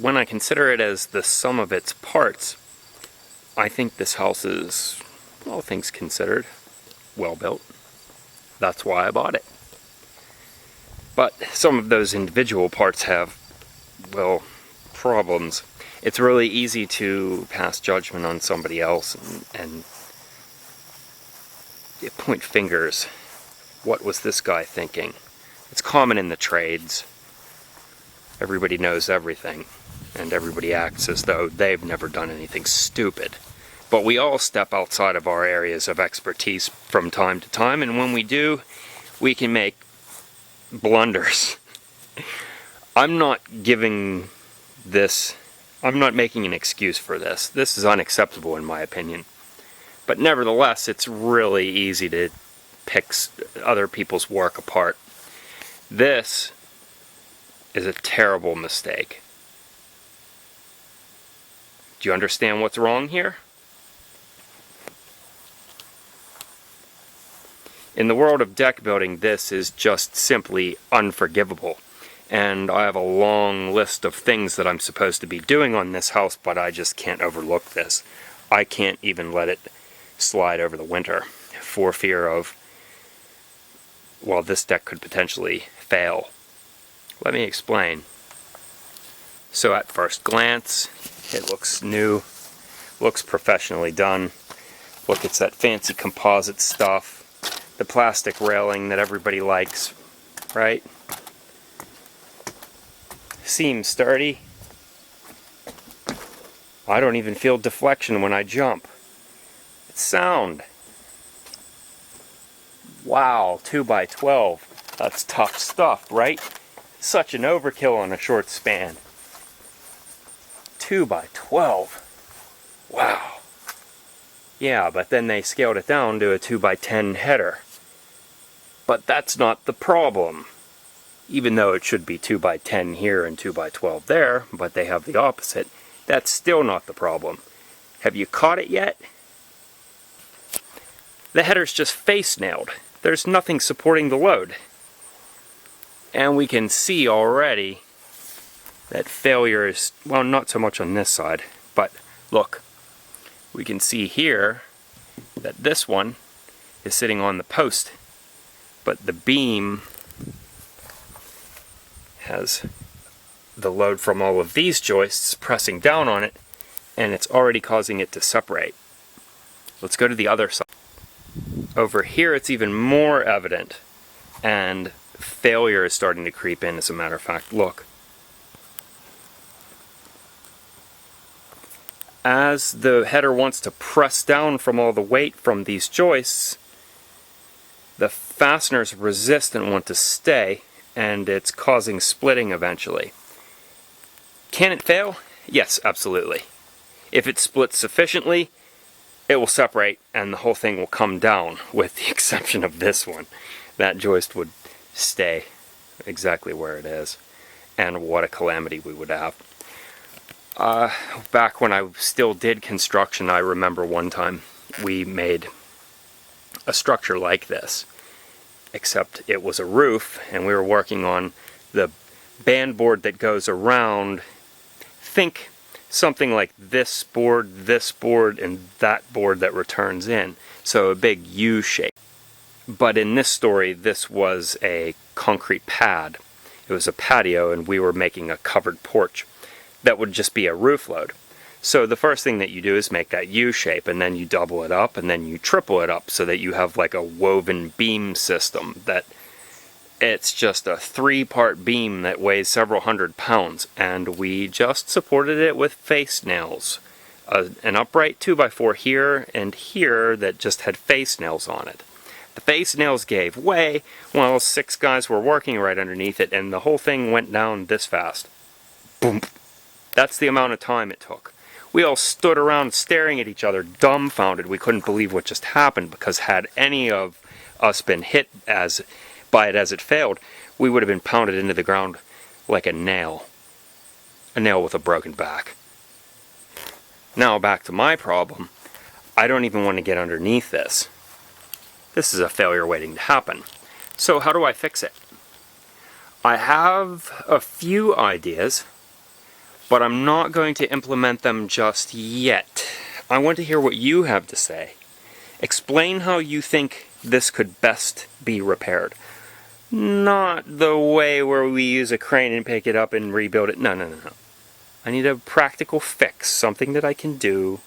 when I consider it as the sum of its parts, I think this house is, all things considered, well built. That's why I bought it. But some of those individual parts have, well, problems. It's really easy to pass judgment on somebody else and point fingers. What was this guy thinking? It's common in the trades. Everybody knows everything, and everybody acts as though they've never done anything stupid. But we all step outside of our areas of expertise from time to time, and when we do, we can make blunders. I'm not making an excuse for this. This is unacceptable in my opinion. But nevertheless, it's really easy to pick other people's work apart. This is a terrible mistake. Do you understand what's wrong here? In the world of deck building, this is just simply unforgivable. And I have a long list of things that I'm supposed to be doing on this house, but I just can't overlook this. I can't even let it slide over the winter for fear of, well, this deck could potentially fail. Let me explain. So at first glance, it looks new, looks professionally done. Look, it's that fancy composite stuff, the plastic railing that everybody likes, right? Seems sturdy. I don't even feel deflection when I jump. It's sound. Wow, 2x12. That's tough stuff, right? Such an overkill on a short span. 2x12. Wow. Yeah, but then they scaled it down to a 2x10 header. But that's not the problem. Even though it should be 2x10 here and 2x12 there, but they have the opposite, that's still not the problem. Have you caught it yet? The header's just face nailed. There's nothing supporting the load. And we can see already that failure is, well, not so much on this side, but look, we can see here that this one is sitting on the post, but the beam has the load from all of these joists pressing down on it, and it's already causing it to separate. Let's go to the other side. Over here it's even more evident, and failure is starting to creep in, as a matter of fact. Look. As the header wants to press down from all the weight from these joists, the fasteners resist and want to stay, and it's causing splitting eventually. Can it fail? Yes, absolutely. If it splits sufficiently, it will separate and the whole thing will come down, with the exception of this one. That joist would stay exactly where it is, and what a calamity we would have. Back when I still did construction, I remember one time we made a structure like this, except it was a roof, and we were working on the band board that goes around. Think something like this board, and that board that returns in. So a big U shape. But in this story, this was a concrete pad. It was a patio, and we were making a covered porch that would just be a roof load. So the first thing that you do is make that U shape, and then you double it up, and then you triple it up so that you have like a woven beam system that it's just a 3-part beam that weighs several hundred pounds, and we just supported it with face nails. An upright 2x4 here and here that just had face nails on it. The face nails gave way while 6 guys were working right underneath it, and the whole thing went down this fast. Boom. That's the amount of time it took. We all stood around staring at each other, dumbfounded. We couldn't believe what just happened, because had any of us been hit by it as it failed, we would have been pounded into the ground like a nail. A nail with a broken back. Now back to my problem. I don't even want to get underneath this. This is a failure waiting to happen. So how do I fix it? I have a few ideas, but I'm not going to implement them just yet. I want to hear what you have to say. Explain how you think this could best be repaired. Not the way where we use a crane and pick it up and rebuild it. No, no, no, no. I need a practical fix, something that I can do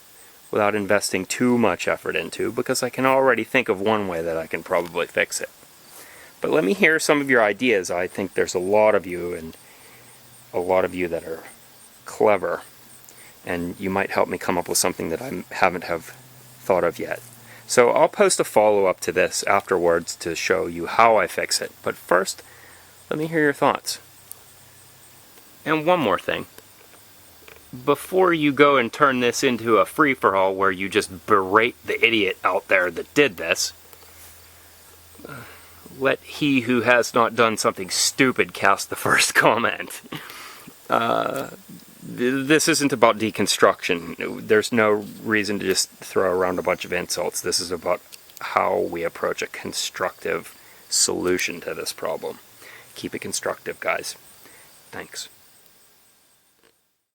without investing too much effort into, because I can already think of one way that I can probably fix it. But let me hear some of your ideas. I think there's a lot of you, and a lot of you that are clever, and you might help me come up with something that I haven't have thought of yet. So I'll post a follow-up to this afterwards to show you how I fix it. But first, let me hear your thoughts. And one more thing. Before you go and turn this into a free-for-all where you just berate the idiot out there that did this, let he who has not done something stupid cast the first comment. This isn't about deconstruction. There's no reason to just throw around a bunch of insults. This is about how we approach a constructive solution to this problem. Keep it constructive, guys. Thanks.